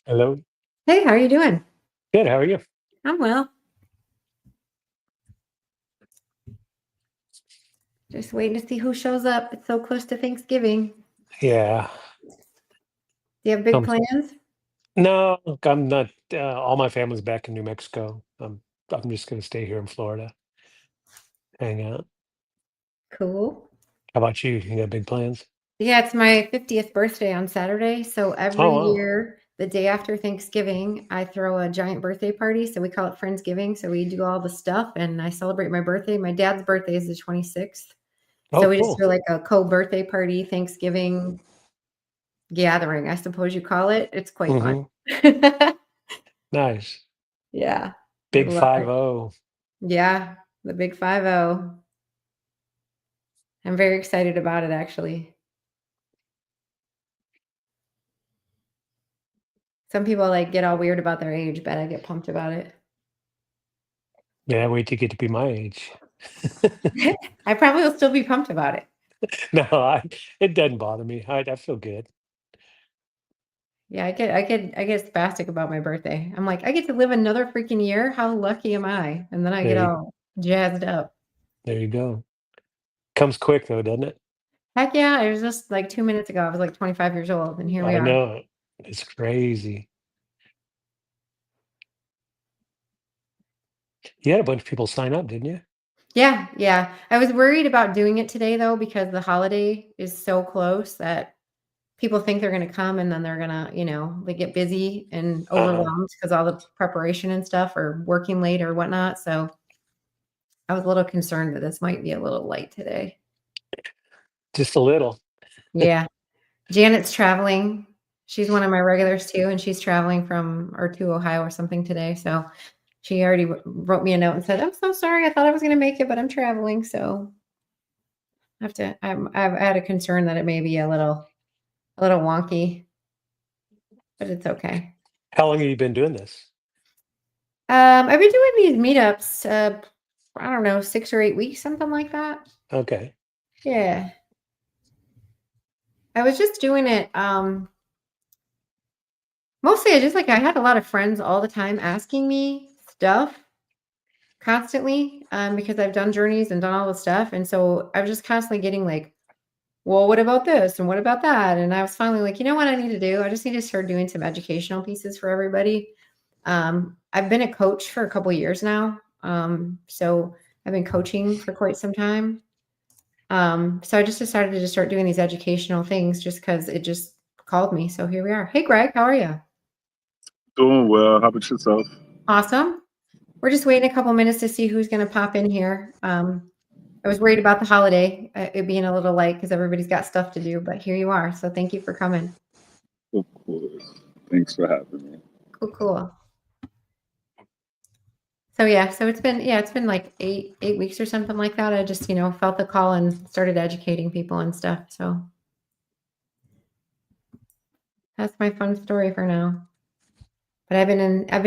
Hello. Hey, how are you doing? Good. How are you? I'm well. Just waiting to see who shows up. It's so close to Thanksgiving. Yeah. Do you have big Um, plans? no, I'm not. All my family's back in New Mexico. I'm just gonna stay here in Florida, hang out. Cool. How about you? You got big plans? Yeah, it's my 50th birthday on Saturday. So Oh every wow. year, the day after Thanksgiving, I throw a giant birthday party. So we call it Friendsgiving. So we do all the stuff and I celebrate my birthday. My dad's birthday is the 26th. Oh So we just cool. do like a co-birthday party, Thanksgiving gathering, I suppose you call it. It's quite fun. Mm-hmm. Nice. Yeah, I Big love five it. oh. Yeah, the big 50. I'm very excited about it, actually. Some people like get all weird about their age, but I get pumped about it. Yeah, wait to get to be my age. I probably will still be pumped about it. No, it doesn't bother me. I feel good. Yeah, I get spastic about my birthday. I'm like, I get to live another freaking year. How lucky am I? And then I get There you, all jazzed up. there you go. Comes quick though, doesn't it? Heck yeah! It was just like 2 minutes ago. I was like 25 years old, and here we I are. know. It's crazy. You had a bunch of people sign up, didn't you? Yeah, yeah. I was worried about doing it today though because the holiday is so close that people think they're gonna come and then they're gonna, they get busy and Uh-huh. overwhelmed because all the preparation and stuff or working late or whatnot. So I was a little concerned that this might be a little light today. Just a little. Yeah. Janet's traveling. She's one of my regulars too, and she's traveling from or to Ohio or something today. So she already wrote me a note and said, "I'm so sorry. I thought I was going to make it, but I'm traveling." So I have to. I've had a concern that it may be a little wonky, but it's okay. How long have you been doing this? I've been doing these meetups. I don't know, 6 or 8 weeks, something like that. Okay. Yeah, I was just doing it. Mostly, I had a lot of friends all the time asking me stuff constantly because I've done journeys and done all the stuff, and so I was just constantly getting like, "Well, what about this and what about that?" And I was finally like, "You know what I need to do? I just need to start doing some educational pieces for everybody." I've been a coach for a couple years now, so I've been coaching for quite some time. So I just decided to just start doing these educational things just because it just called me. So here we are. Hey, Greg, how are you? Doing well. How about yourself? Awesome. We're just waiting a couple minutes to see who's going to pop in here. I was worried about the holiday, it being a little late because everybody's got stuff to do, but here you are. So thank you for coming. Of course. Thanks for having me. Cool, cool. So yeah, it's been like eight weeks or something like that. I just felt the call and started educating people and stuff. So that's my fun story for now. But I've been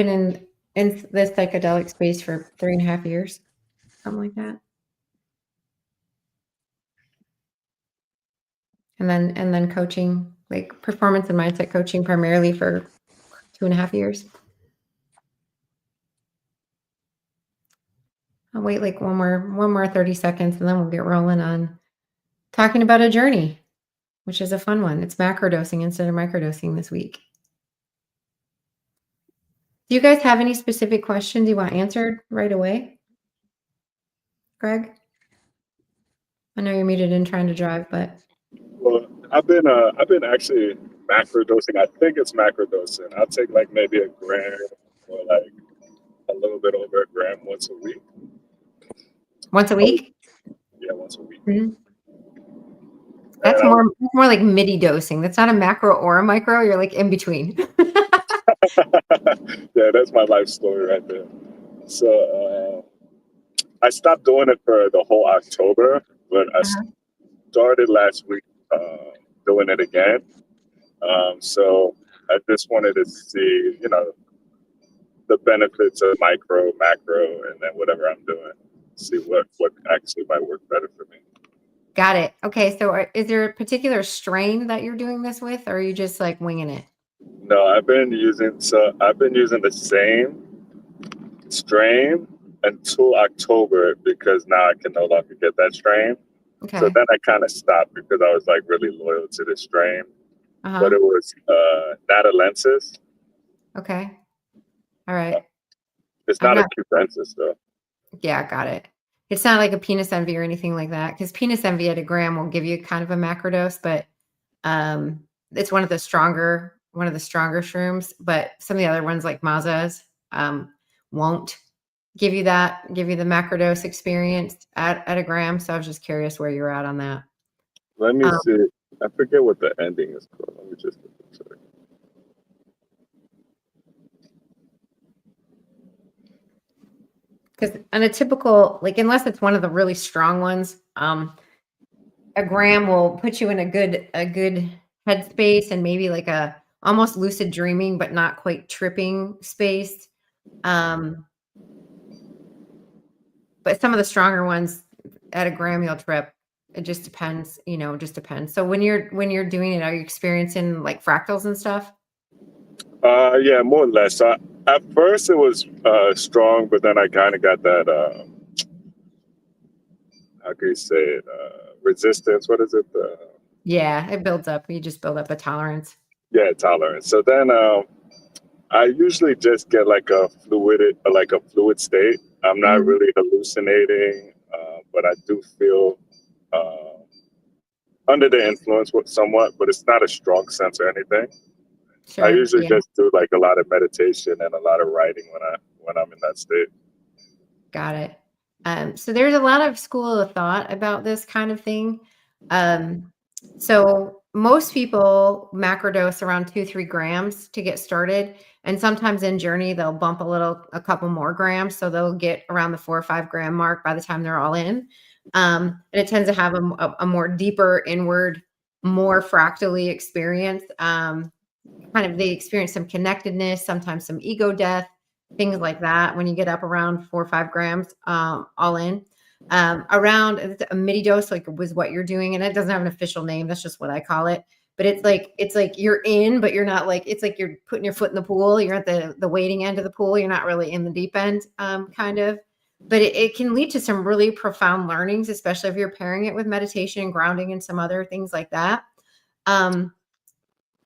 in this psychedelic space for 3.5 years, something like that. And then coaching, like performance and mindset coaching primarily for 2.5 years. I'll wait like one more 30 seconds and then we'll get rolling on talking about a journey, which is a fun one. It's macrodosing instead of microdosing this week. Do you guys have any specific questions you want answered right away? Greg? I know you're muted and trying to drive, but Well, I've been actually macrodosing. I think it's macrodosing. I take like maybe a gram or like a little bit over a gram once a week. once a Oh, week? yeah, once a week. Mhm. And That's more like midi dosing. That's not a macro or a micro. You're like in between. yeah, that's my life story right there. So I stopped doing it for the whole October, but I Uh-huh. started last week doing it again. So I just wanted to see, the benefits of micro, macro, and then whatever I'm doing. See what actually might work better for me. Got it. Okay. So is there a particular strain that you're doing this with, or are you just like winging it? No, I've been using the same strain until October because now I can no longer get that strain. So Okay. then I kind of stopped because I was like really loyal to this strain. But Uh-huh. it was Natalensis. Okay. All right. It's I'm not a not, cubensis though. yeah, got it. It's not like a penis envy or anything like that, because penis envy at a gram will give you kind of a macrodose, but it's one of the stronger shrooms, but some of the other ones like Mazas won't give you the macrodose experience at a gram. So I was just curious where you're at on that. Let me Um, see. I forget what the ending is called. Let me just check. because on a typical, like, unless it's one of the really strong ones, a gram will put you in a good headspace and maybe like a almost lucid dreaming, but not quite tripping space. Um, but some of the stronger ones at a gram you'll trip. It just depends, just depends. So when you're doing it, are you experiencing like fractals and stuff? Yeah, more or less. At first it was strong, but then I kind of got that. How can you say it? Resistance. What is it? Yeah, it builds up. You just build up a tolerance. Yeah, tolerance. So then I usually just get like a fluid state. I'm not Mhm. really hallucinating, but I do feel uh, under the influence somewhat, but it's not a strong sense or anything. I Sure. usually Yeah. just do like a lot of meditation and a lot of writing when I'm in that state. Got it. So there's a lot of school of thought about this kind of thing. Um, so most people macrodose around 2-3 grams to get started, and sometimes in Journey they'll bump a couple more grams, so they'll get around the 4 or 5 gram mark by the time they're all in. And it tends to have a more deeper inward, more fractally experience. Kind of they experience some connectedness, sometimes some ego death, things like that when you get up around 4 or 5 grams all in. Around a midi dose, like was what you're doing, and it doesn't have an official name. That's just what I call it. But it's like you're in, but you're not, like, it's like you're putting your foot in the pool. You're at the waiting end of the pool. You're not really in the deep end, kind of. But it can lead to some really profound learnings, especially if you're pairing it with meditation and grounding and some other things like that. Um,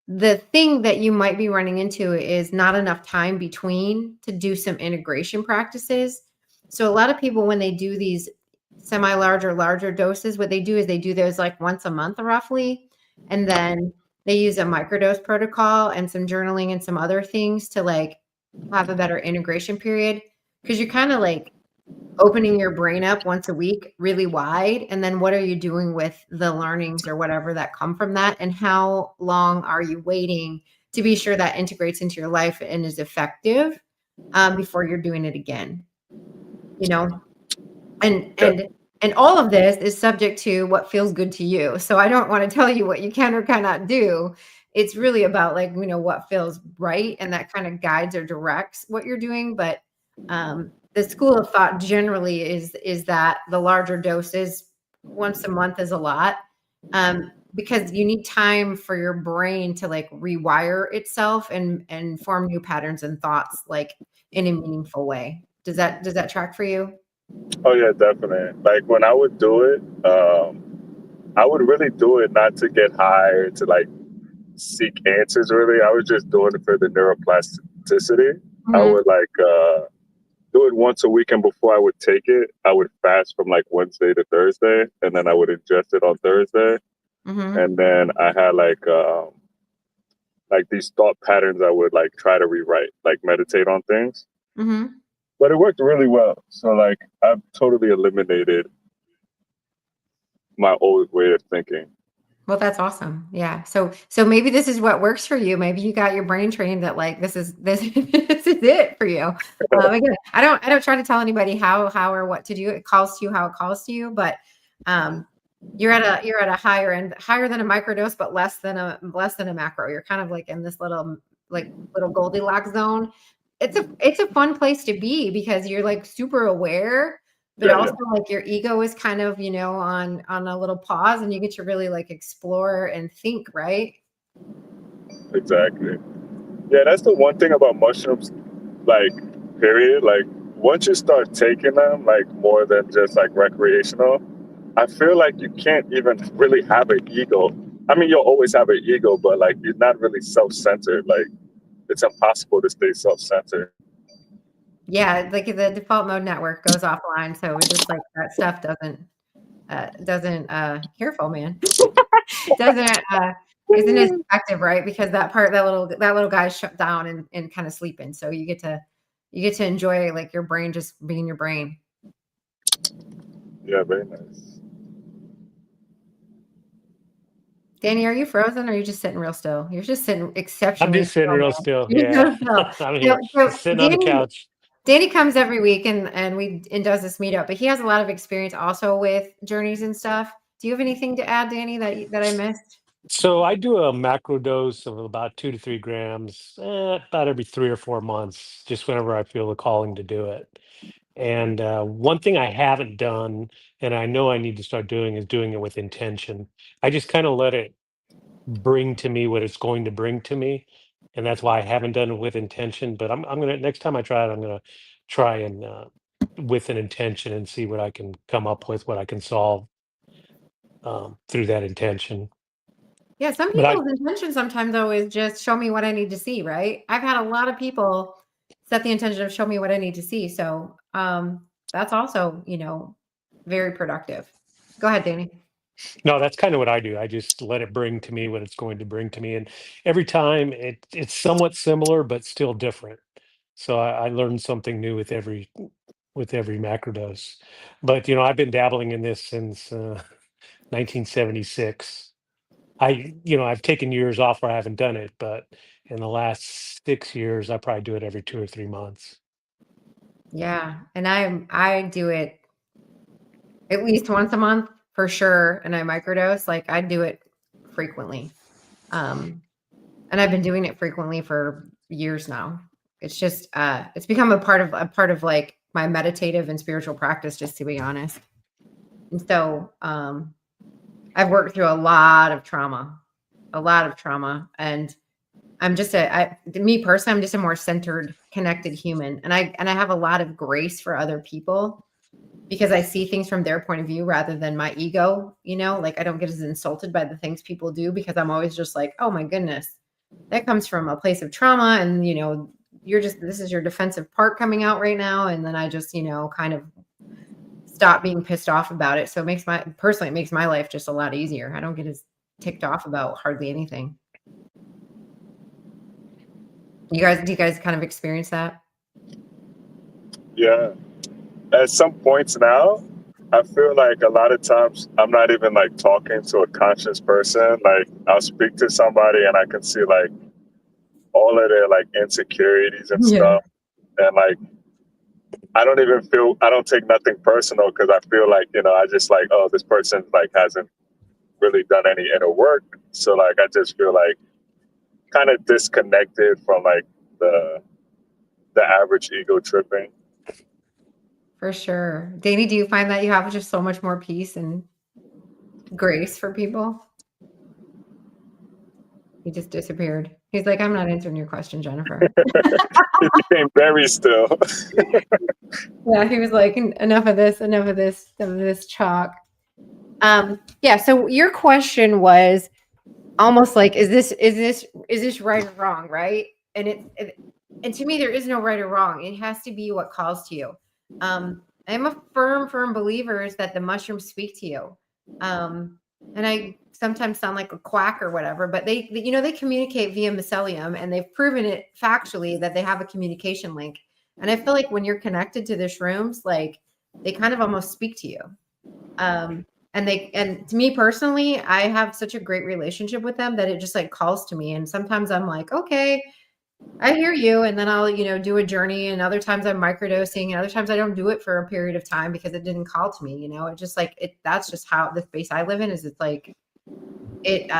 the thing that you might be running into is not enough time between to do some integration practices. So a lot of people, when they do these semi-large or larger doses, what they do is they do those like once a month roughly, and then they use a microdose protocol and some journaling and some other things to like have a better integration period, because you're kind of like opening your brain up once a week really wide, and then what are you doing with the learnings or whatever that come from that, and how long are you waiting to be sure that integrates into your life and is effective, before you're doing it again, you know and Yeah. and all of this is subject to what feels good to you. So I don't want to tell you what you can or cannot do. It's really about, like, what feels right, and that kind of guides or directs what you're doing. But the school of thought generally is that the larger doses once a month is a lot, because you need time for your brain to like rewire itself and form new patterns and thoughts, like, in a meaningful way. Does that track for you? Oh yeah, definitely. Like when I would do it, I would really do it not to get high or to like seek answers. Really, I was just doing it for the neuroplasticity. I Mhm. would like do it once a week, and before I would take it, I would fast from like Wednesday to Thursday, and then I would ingest it on Thursday, Mhm. and then I had like these thought patterns I would like try to rewrite, like meditate on things. Mhm. But it worked really well. So like I've totally eliminated my old way of thinking. Well, that's awesome. Yeah. So maybe this is what works for you. Maybe you got your brain trained that, like, this this is it for you. Again, I don't try to tell anybody how or what to do. It calls to you how it calls to you. But um, you're at a higher end, higher than a microdose, but less than a macro. You're kind of like in this little Goldilocks zone. It's a fun place to be because you're like super aware, but Yeah, yeah, also like your ego is kind of, on a little pause, and you get to really like explore and think, right? exactly. Yeah, that's the one thing about mushrooms, like, period. Like, once you start taking them, like, more than just like recreational, I feel like you can't even really have an ego. I mean, you'll always have an ego, but like, you're not really self centered. Like, it's impossible to stay self centered. Yeah, like the default mode network goes offline, so it just like that stuff doesn't careful, man. Doesn't isn't as effective, right? Because that little guy's shut down and kind of sleeping. So you get to enjoy like your brain just being your brain. Yeah, very nice. Danny, are you frozen or are you just sitting real still? You're just sitting I'm exceptionally just sitting still, real man. still. You're Yeah, so still. I'm So, here, so just sitting on the Danny couch. Danny comes every week and does this meetup, but he has a lot of experience also with journeys and stuff. Do you have anything to add, Danny, that I missed? So I do a macro dose of about 2 to 3 grams, about every 3 or 4 months, just whenever I feel the calling to do it. And one thing I haven't done, and I know I need to start doing, is doing it with intention. I just kind of let it bring to me what it's going to bring to me, and that's why I haven't done it with intention. But I'm gonna, next time I try it, I'm gonna try and with an intention and see what I can come up with, what I can solve through that intention. Yeah, some But I people's intention sometimes though is just show me what I need to see, right? I've had a lot of people set the intention of show me what I need to see. So that's also, very productive. Go ahead, Danny. No, that's kind of what I do. I just let it bring to me what it's going to bring to me, and every time it's somewhat similar but still different. So I learn something new with every macrodose. But I've been dabbling in this since 1976. I've taken years off where I haven't done it, but in the last 6 years, I probably do it every 2 or 3 months. Yeah, and I do it at least once a month for sure, and I microdose. Like I do it frequently. Um and I've been doing it frequently for years now. It's just it's become a part of like my meditative and spiritual practice, just to be honest. And so I've worked through a lot of trauma, and me personally, I'm just a more centered, connected human, and I have a lot of grace for other people because I see things from their point of view rather than my ego. Like I don't get as insulted by the things people do because I'm always just like, oh my goodness, that comes from a place of trauma, and this is your defensive part coming out right now, and then I just kind of stop being pissed off about it. So it makes my life just a lot easier. I don't get as ticked off about hardly anything. Do you guys kind of experience that? Yeah. At some points now, I feel like a lot of times I'm not even like talking to a conscious person. Like I'll speak to somebody and I can see like all of their like insecurities and Yeah. stuff. And like I don't take nothing personal because I feel like, I just like, oh, this person like hasn't really done any inner work. So like I just feel like kind of disconnected from like the average ego tripping. For sure. Danny, do you find that you have just so much more peace and grace for people? He just disappeared. He's like, I'm not answering your question, Jennifer. It became very still. Yeah, he was like, enough of this, enough of this chalk. Yeah, so your question was almost like, is this right or wrong, right? And to me, there is no right or wrong. It has to be what calls to you. I'm a firm believer is that the mushrooms speak to you. And I sometimes sound like a quack or whatever, but they communicate via mycelium, and they've proven it factually that they have a communication link. And I feel like when you're connected to the shrooms, like they kind of almost speak to you. And to me personally, I have such a great relationship with them that it just like calls to me. And sometimes I'm like, okay, I hear you. And then I'll, do a journey. And other times I'm microdosing. And other times I don't do it for a period of time because it didn't call to me. It just like that's just how the space I live in is. It's like it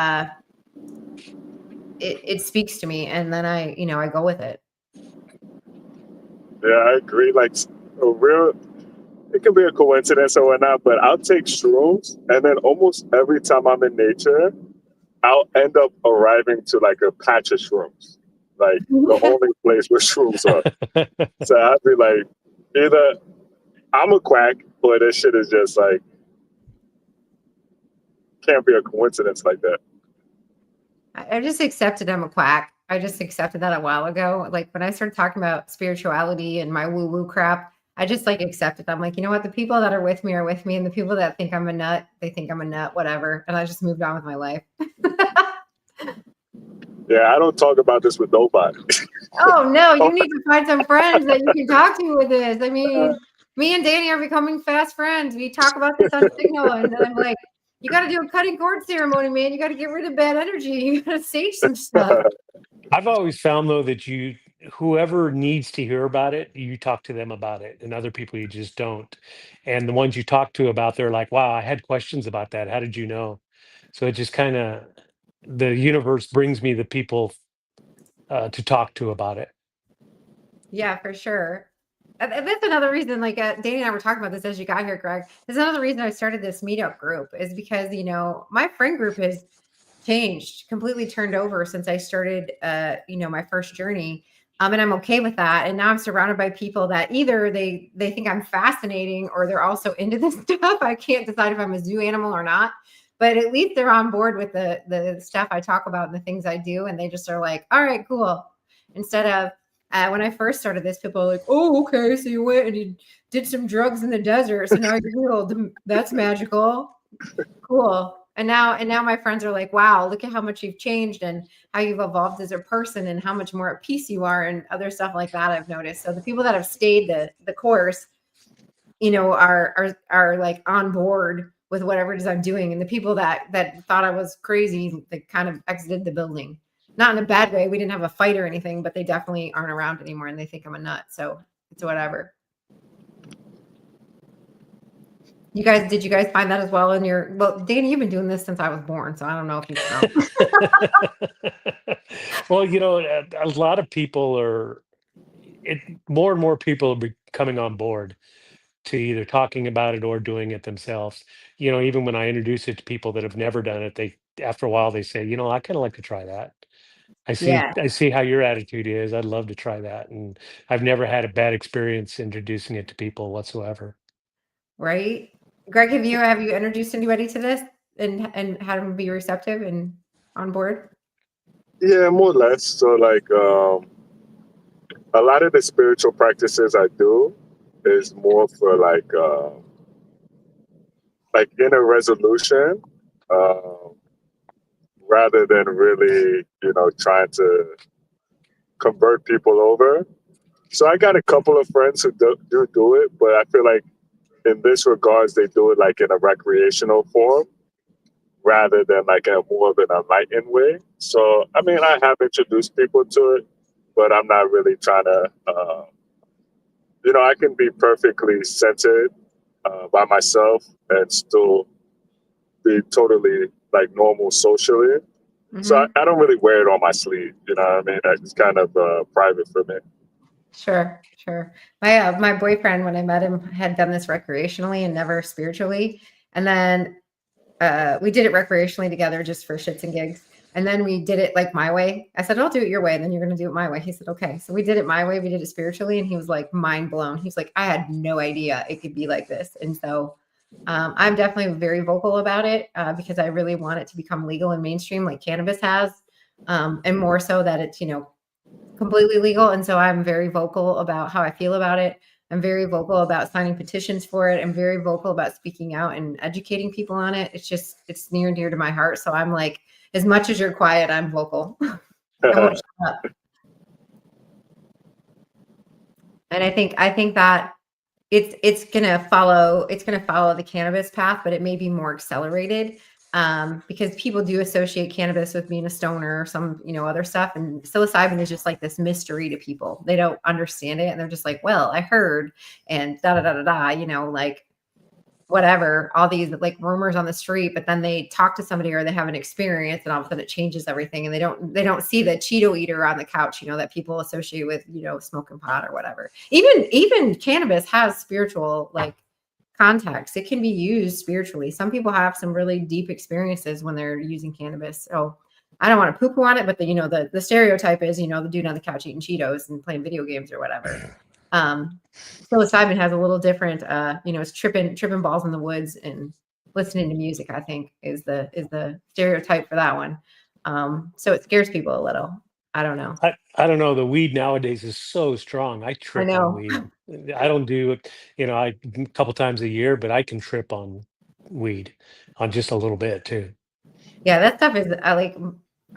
speaks to me, and then I go with it. Yeah, I agree. Like a real, it can be a coincidence or whatnot, but I'll take shrooms, and then almost every time I'm in nature, I'll end up arriving to like a patch of shrooms. like the only place where shrooms are. So I'd be like, either I'm a quack or this shit is just like, can't be a coincidence like that. I just accepted I'm a quack. I just accepted that a while ago. Like when I started talking about spirituality and my woo-woo crap, I just like accepted. I'm like, you know what? The people that are with me, and the people that think I'm a nut, they think I'm a nut, whatever. And I just moved on with my life. Yeah, I don't talk about this with nobody. Oh no, you need to find some friends that you can talk to with this. I mean, me and Danny are becoming fast friends. We talk about this on Signal, and then I'm like, you got to do a cutting cord ceremony, man. You got to get rid of bad energy. You got to sage some stuff. I've always found though that whoever needs to hear about it, you talk to them about it, and other people you just don't. And the ones you talk to about, they're like, "Wow, I had questions about that. How did you know?" So it just kind of the universe brings me the people to talk to about it. Yeah, for sure. And that's another reason, like Danny and I were talking about this as you got here, Greg. There's another reason I started this meetup group is because, my friend group has changed, completely turned over since I started, my first journey. And I'm okay with that. And now I'm surrounded by people that either they think I'm fascinating or they're also into this stuff. I can't decide if I'm a zoo animal or not, but at least they're on board with the stuff I talk about and the things I do. And they just are like, all right, cool. Instead of, when I first started this, people are like, oh, okay, so you went and you did some drugs in the desert, so now you're healed. That's magical. Cool. And now my friends are like, wow, look at how much you've changed and how you've evolved as a person and how much more at peace you are and other stuff like that I've noticed. So the people that have stayed the course, are like on board with whatever it is I'm doing. And the people that thought I was crazy, they kind of exited the building. Not in a bad way. We didn't have a fight or anything, but they definitely aren't around anymore and they think I'm a nut. So it's whatever. Did you guys find that as well well, Danny, you've been doing this since I was born, so I don't know if you know. Well, a lot of people more and more people are coming on board to either talking about it or doing it themselves. Even when I introduce it to people that have never done it, after a while they say, I kind of like to try that. Yeah, I see how your attitude is. I'd love to try that. And I've never had a bad experience introducing it to people whatsoever. right. Greg, have you introduced anybody to this and had them be receptive and on board? Yeah, more or less. So like a lot of the spiritual practices I do is more for like inner resolution, rather than really, trying to convert people over. So I got a couple of friends who do it, but I feel like in this regards, they do it like in a recreational form rather than like in more of an enlightened way. So, I mean, I have introduced people to it, but I'm not really trying to, I can be perfectly centered by myself and still be totally like normal socially. So I don't really wear it on my sleeve. You know what I mean? It's kind of private for me. Sure. My boyfriend, when I met him, had done this recreationally and never spiritually. And then we did it recreationally together just for shits and gigs. And then we did it like my way. I said, I'll do it your way. And then you're going to do it my way. He said, okay. So we did it my way. We did it spiritually. And he was like mind blown. He's like, I had no idea it could be like this. And so I'm definitely very vocal about it because I really want it to become legal and mainstream like cannabis has. And more so that it's, completely legal. And so I'm very vocal about how I feel about it. I'm very vocal about signing petitions for it. I'm very vocal about speaking out and educating people on it. It's near and dear to my heart. So I'm like, as much as you're quiet, I'm vocal. I won't shut up. And I think that it's gonna follow the cannabis path, but it may be more accelerated because people do associate cannabis with being a stoner or some other stuff, and psilocybin is just like this mystery to people. They don't understand it, and they're just like, well, I heard, and da da da da da, like whatever, all these like rumors on the street, but then they talk to somebody or they have an experience and all of a sudden it changes everything, and they don't see the Cheeto eater on the couch, that people associate with, smoking pot or whatever. Even cannabis has spiritual like context. It can be used spiritually. Some people have some really deep experiences when they're using cannabis. So I don't want to poo-poo on it, but the stereotype is, the dude on the couch eating Cheetos and playing video games or whatever. Psilocybin has a little different, it's tripping balls in the woods and listening to music, I think is the stereotype for that one. So it scares people a little. I don't know. I don't know. The weed nowadays is so strong. I I trip on know. weed. I don't do it, a couple times a year, but I can trip on weed on just a little bit too. Yeah, that stuff is like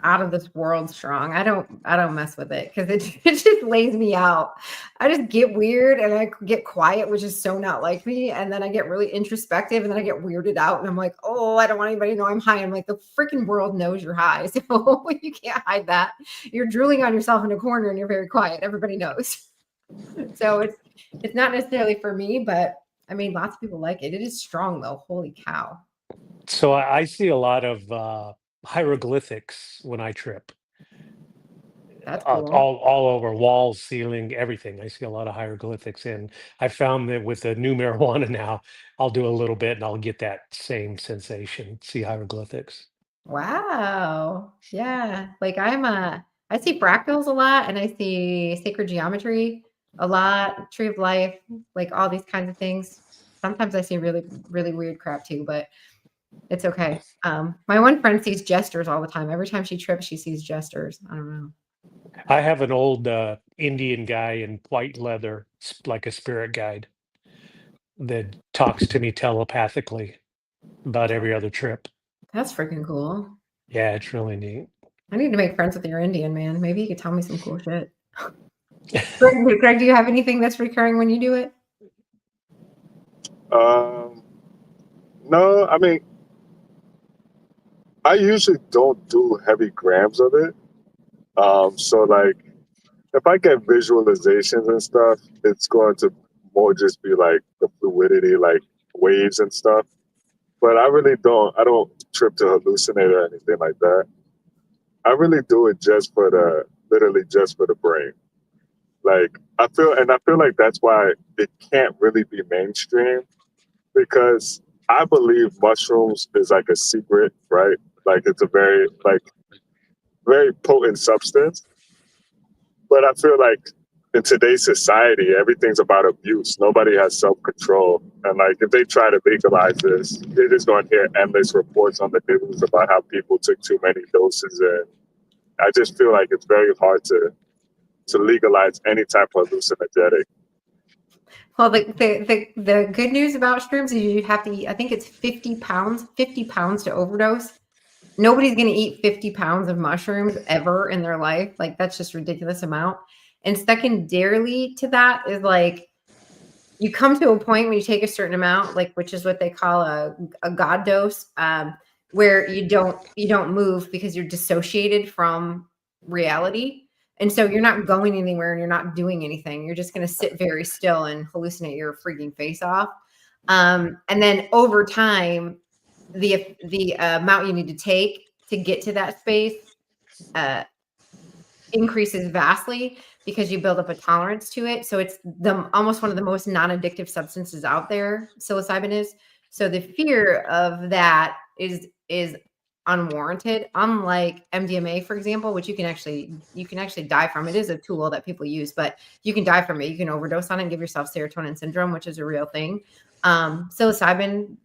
out of this world strong. I don't mess with it because it just lays me out. I just get weird and I get quiet, which is so not like me. And then I get really introspective and then I get weirded out and I'm like, oh, I don't want anybody to know I'm high. I'm like, the freaking world knows you're high. So you can't hide that. You're drooling on yourself in a corner and you're very quiet. Everybody knows. So it's not necessarily for me, but I mean, lots of people like it. It is strong though. Holy cow. So I see a lot of hieroglyphics when I trip. That's cool. All over walls, ceiling, everything. I see a lot of hieroglyphics, and I found that with the new marijuana now, I'll do a little bit and I'll get that same sensation. See hieroglyphics. Wow. Yeah. Like I see fractals a lot and I see sacred geometry a lot, tree of life, like all these kinds of things. Sometimes I see really, really weird crap too, but it's okay. My one friend sees jesters all the time. Every time she trips, she sees jesters. I don't know. I have an old Indian guy in white leather, like a spirit guide, that talks to me telepathically about every other trip. That's freaking cool. Yeah, it's really neat. I need to make friends with your Indian man. Maybe you could tell me some cool shit. Greg, do you have anything that's recurring when you do it? No, I mean, I usually don't do heavy grams of it. So like, if I get visualizations and stuff, it's going to more just be like the fluidity, like waves and stuff. But I don't trip to hallucinate or anything like that. I really do it literally just for the brain. Like I feel like that's why it can't really be mainstream because I believe mushrooms is like a secret, right? Like it's a very potent substance. But I feel like in today's society, everything's about abuse. Nobody has self-control. And like if they try to legalize this, they're just going to hear endless reports on the news about how people took too many doses. And I just feel like it's very hard to legalize any type of hallucinogenic. Well, the good news about shrooms is you have to eat, I think it's 50 pounds to overdose. Nobody's going to eat 50 pounds of mushrooms ever in their life. Like that's just ridiculous amount. And secondarily to that is like, you come to a point when you take a certain amount, like, which is what they call a God dose, where you don't move because you're dissociated from reality. And so you're not going anywhere and you're not doing anything. You're just going to sit very still and hallucinate your freaking face off. And then over time, the amount you need to take to get to that space increases vastly because you build up a tolerance to it. So it's almost one of the most non-addictive substances out there, psilocybin is. So the fear of that is unwarranted, unlike MDMA, for example, which you can actually die from. It is a tool that people use, but you can die from it. You can overdose on it and give yourself serotonin syndrome, which is a real thing. Psilocybin,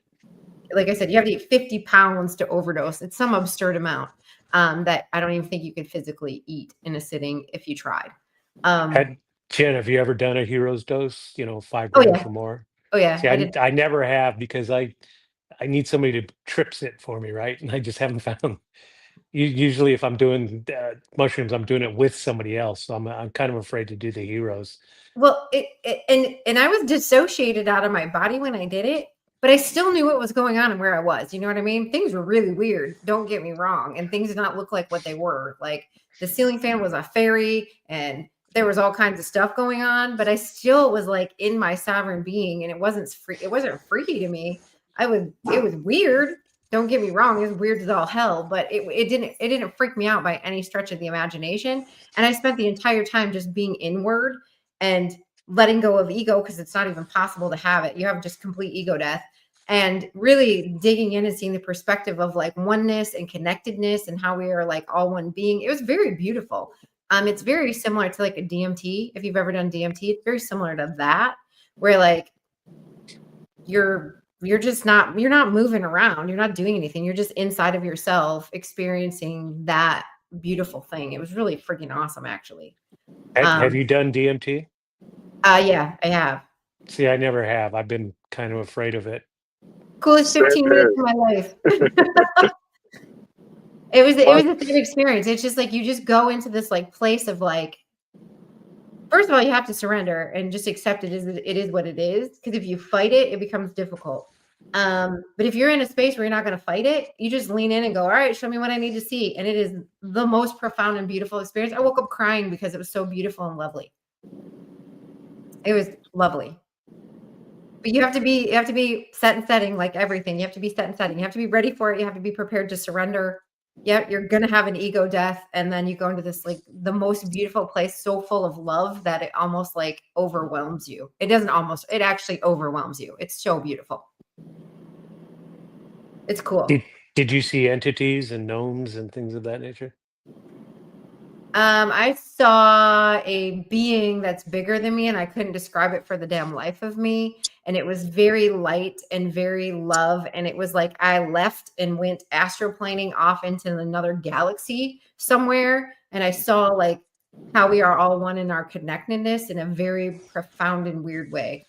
like I said, you have to eat 50 pounds to overdose. It's some absurd amount that I don't even think you could physically eat in a sitting if you tried. Jen, have you ever done a hero's dose? 5 Oh grams yeah. or more? Oh yeah. See, I never have because I need somebody to trip sit for me, right? And I just haven't found. Usually, if I'm doing mushrooms, I'm doing it with somebody else. So I'm kind of afraid to do the heroes. Well, and I was dissociated out of my body when I did it, but I still knew what was going on and where I was. You know what I mean? Things were really weird. Don't get me wrong. And things did not look like what they were. Like the ceiling fan was a fairy and there was all kinds of stuff going on, but I still was like in my sovereign being and it wasn't freaky to me. It was weird. Don't get me wrong. It was weird as all hell, but it didn't freak me out by any stretch of the imagination. And I spent the entire time just being inward and letting go of ego because it's not even possible to have it. You have just complete ego death. and really digging in and seeing the perspective of like oneness and connectedness and how we are like all one being. It was very beautiful. It's very similar to like a DMT. If you've ever done DMT, it's very similar to that, where like you're not moving around, you're not doing anything, you're just inside of yourself experiencing that beautiful thing. It was really freaking awesome, actually. Have you done DMT? Yeah, I have. See, I never have. I've been kind of afraid of it. Coolest 15 minutes of my life. It was the same experience. It's just like you just go into this like place of like, first of all, you have to surrender and just accept it is what it is. Because if you fight it, it becomes difficult. But if you're in a space where you're not going to fight it, you just lean in and go, all right, show me what I need to see. And it is the most profound and beautiful experience. I woke up crying because it was so beautiful and lovely. It was lovely. But you have to be set and setting, like everything. You have to be set and setting. You have to be ready for it. You have to be prepared to surrender. Yeah, you're going to have an ego death. And then you go into this, like the most beautiful place, so full of love that it almost like overwhelms you. It actually overwhelms you. It's so beautiful. It's cool. Did you see entities and gnomes and things of that nature? I saw a being that's bigger than me, and I couldn't describe it for the damn life of me. And it was very light and very love. And it was like I left and went astroplaning off into another galaxy somewhere. And I saw like how we are all one in our connectedness in a very profound and weird way.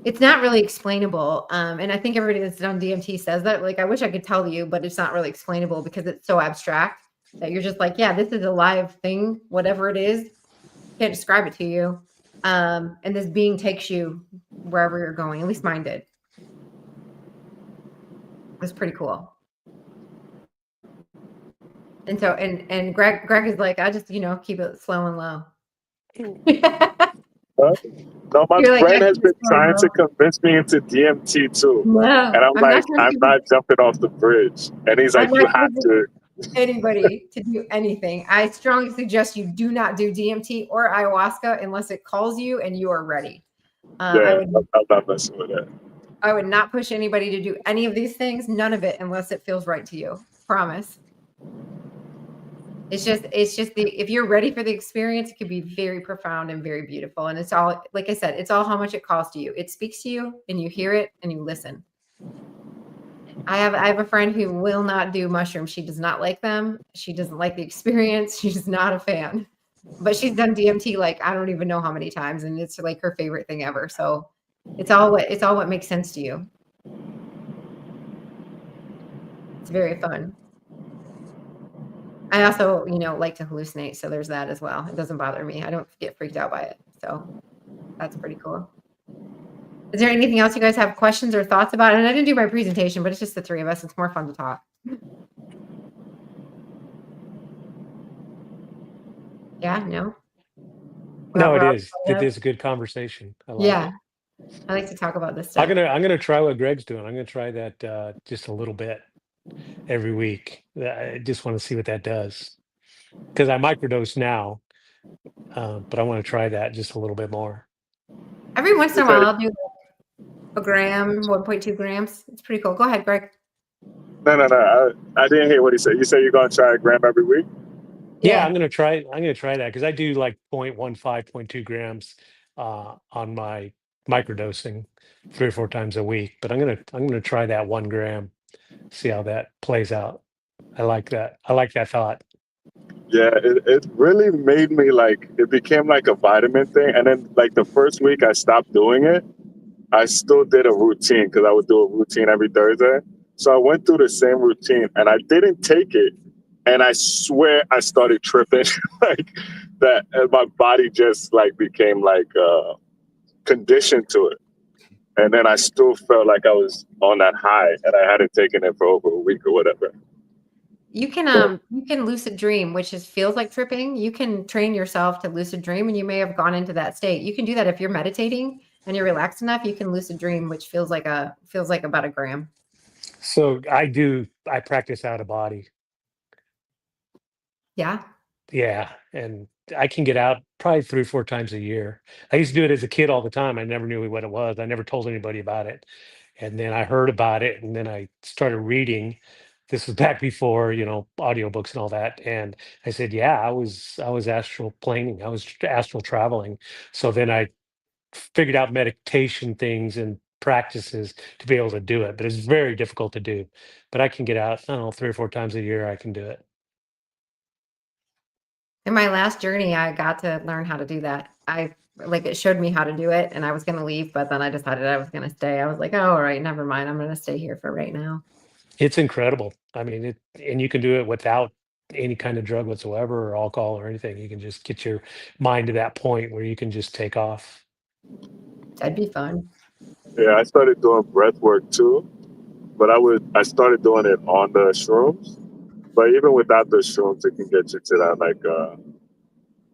It's not really explainable. And I think everybody that's done DMT says that. Like, I wish I could tell you, but it's not really explainable because it's so abstract that you're just like, yeah, this is a live thing, whatever it is. Can't describe it to you. And this being takes you wherever you're going. At least mine did. It was pretty cool. And so, and Greg is like, I just, keep it slow and low. No, my friend has been trying to convince me into DMT too. No, and I'm like, I'm not jumping off the bridge. And he's like, you have to. Anybody to do anything. I strongly suggest you do not do DMT or ayahuasca unless it calls you and you are ready. I'm not messing with it. I would not push anybody to do any of these things. None of it unless it feels right to you. Promise. It's just if you're ready for the experience, it could be very profound and very beautiful. And it's all, like I said, it's all how much it costs to you. It speaks to you and you hear it and you listen. I have a friend who will not do mushrooms. She does not like them. She doesn't like the experience. She's not a fan, but she's done DMT like I don't even know how many times, and it's like her favorite thing ever. So it's all what makes sense to you. It's very fun. I also, like to hallucinate, so there's that as well. It doesn't bother me. I don't get freaked out by it. So that's pretty cool. Is there anything else you guys have questions or thoughts about? And I didn't do my presentation, but it's just the three of us. It's more fun to talk. Yeah, no? No, it is. It is a good conversation. I like it. I like to talk about this stuff. I'm gonna try what Greg's doing. I'm gonna try that just a little bit every week. I just want to see what that does. Because I microdose now, but I want to try that just a little bit more. Every once in a while, I'll do a gram, 1.2 grams. It's pretty cool. Go ahead, Greg. No. I didn't hear what he said. You said you're going to try a gram every week? Yeah, I'm gonna try that because I do like 0.15, 0.2 grams on my microdosing 3 or 4 times a week. But I'm gonna try that 1 gram, see how that plays out. I like that. I like that thought. Yeah, it really made me like, it became like a vitamin thing. And then like the first week I stopped doing it, I still did a routine because I would do a routine every Thursday. So I went through the same routine and I didn't take it. And I swear I started tripping like that. And my body just like became like conditioned to it. And then I still felt like I was on that high and I hadn't taken it for over a week or whatever. You can lucid dream, which feels like tripping. You can train yourself to lucid dream, and you may have gone into that state. You can do that if you're meditating and you're relaxed enough. You can lucid dream, which feels like about a gram. So I practice out of body. Yeah. Yeah, and I can get out probably 3 or 4 times a year. I used to do it as a kid all the time. I never knew what it was. I never told anybody about it. And then I heard about it, and then I started reading. This was back before, audiobooks and all that. And I said, yeah, I was astral planing. I was astral traveling. So then I figured out meditation things and practices to be able to do it. But it's very difficult to do. But I can get out, I don't know, 3 or 4 times a year. I can do it. In my last journey, I got to learn how to do that. It showed me how to do it, and I was going to leave, but then I decided I was going to stay. I was like, oh, all right, never mind. I'm going to stay here for right now. It's incredible. I mean, and you can do it without any kind of drug whatsoever or alcohol or anything. You can just get your mind to that point where you can just take off. That'd be fun. Yeah, I started doing breath work too, but I started doing it on the shrooms. But even without the shrooms, it can get you to that like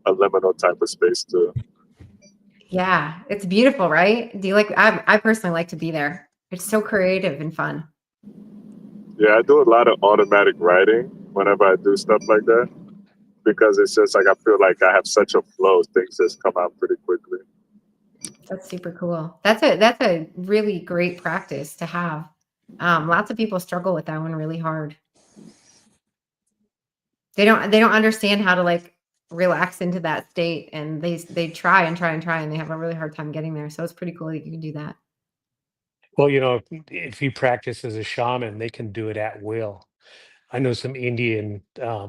a liminal type of space too. Yeah, it's beautiful, right? Do you like? I personally like to be there. It's so creative and fun. Yeah, I do a lot of automatic writing whenever I do stuff like that because it's just like I feel like I have such a flow. Things just come out pretty quickly. That's super cool. That's a really great practice to have. Lots of people struggle with that one really hard. They don't understand how to like relax into that state, and they try and try and try, and they have a really hard time getting there. So it's pretty cool that you can do that. Well, if you practice as a shaman, they can do it at will. I know some Indian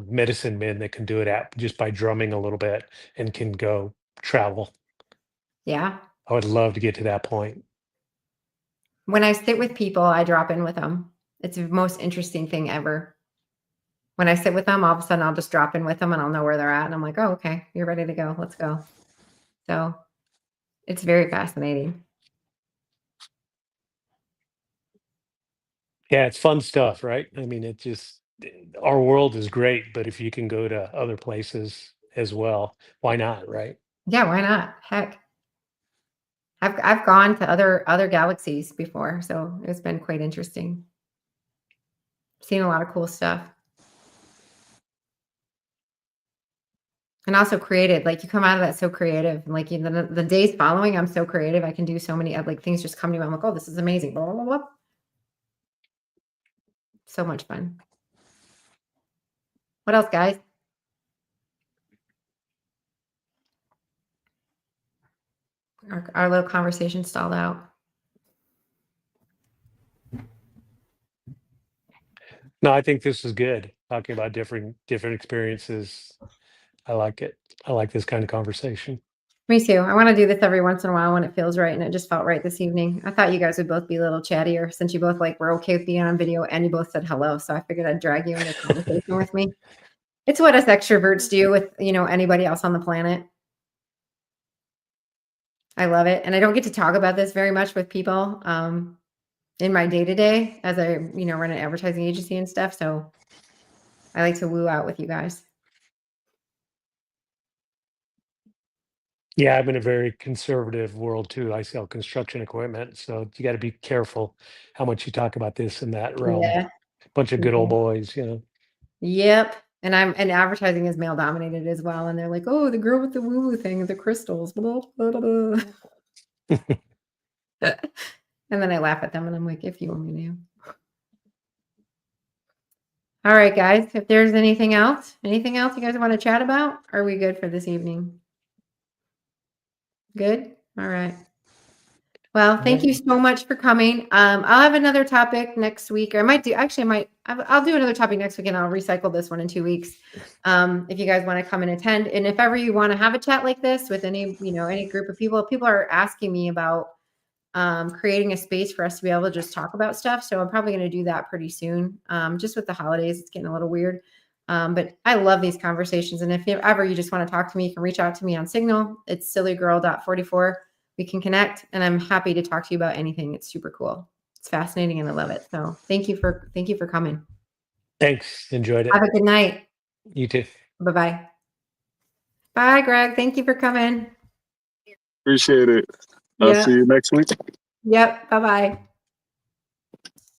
medicine men that can do it at just by drumming a little bit and can go travel. Yeah. I would love to get to that point. When I sit with people, I drop in with them. It's the most interesting thing ever. When I sit with them, all of a sudden I'll just drop in with them and I'll know where they're at. And I'm like, oh, okay, you're ready to go. Let's go. So it's very fascinating. Yeah, it's fun stuff, right? I mean, our world is great, but if you can go to other places as well, why not, right? Yeah, why not? Heck. I've gone to other galaxies before, so it's been quite interesting. Seen a lot of cool stuff. And also creative. Like you come out of that so creative. And like the days following, I'm so creative. I can do so many like things just come to me. I'm like, oh, this is amazing. Blah, blah, blah, blah. So much fun. What else, guys? Our little conversation stalled out. No, I think this is good. Talking about different experiences. I like it. I like this kind of conversation. Me too. I want to do this every once in a while when it feels right, and it just felt right this evening. I thought you guys would both be a little chattier since you both like were okay with being on video and you both said hello. So I figured I'd drag you into a conversation with me. It's what us extroverts do with anybody else on the planet. I love it, and I don't get to talk about this very much with people in my day to day as I run an advertising agency and stuff. So I like to woo out with you guys. Yeah, I'm in a very conservative world too. I sell construction equipment, so you got to be careful how much you talk about this in that realm. Yeah. Bunch of good old boys, Yep. And advertising is male dominated as well. And they're like, oh, the girl with the woo woo thing, the crystals, blah, blah, blah, blah. And then I laugh at them and I'm like, if you want me to. All right, guys. If there's anything else you guys want to chat about? Are we good for this evening? Good? All right. Well, thank you so much for coming. I'll have another topic next week, or I'll do another topic next week and I'll recycle this one in 2 weeks. If you guys want to come and attend, and if ever you want to have a chat like this with any group of people are asking me about creating a space for us to be able to just talk about stuff. So I'm probably going to do that pretty soon. Just with the holidays, it's getting a little weird. But I love these conversations. And if ever you just want to talk to me, you can reach out to me on Signal. It's sillygirl.44. We can connect, and I'm happy to talk to you about anything. It's super cool. It's fascinating, and I love it. So thank you for coming. Thanks. Enjoyed it. Have a good night. You too. Bye-bye. Bye, Greg. Thank you for coming. Appreciate it. I'll Yeah. see you next week. Yep. Bye-bye.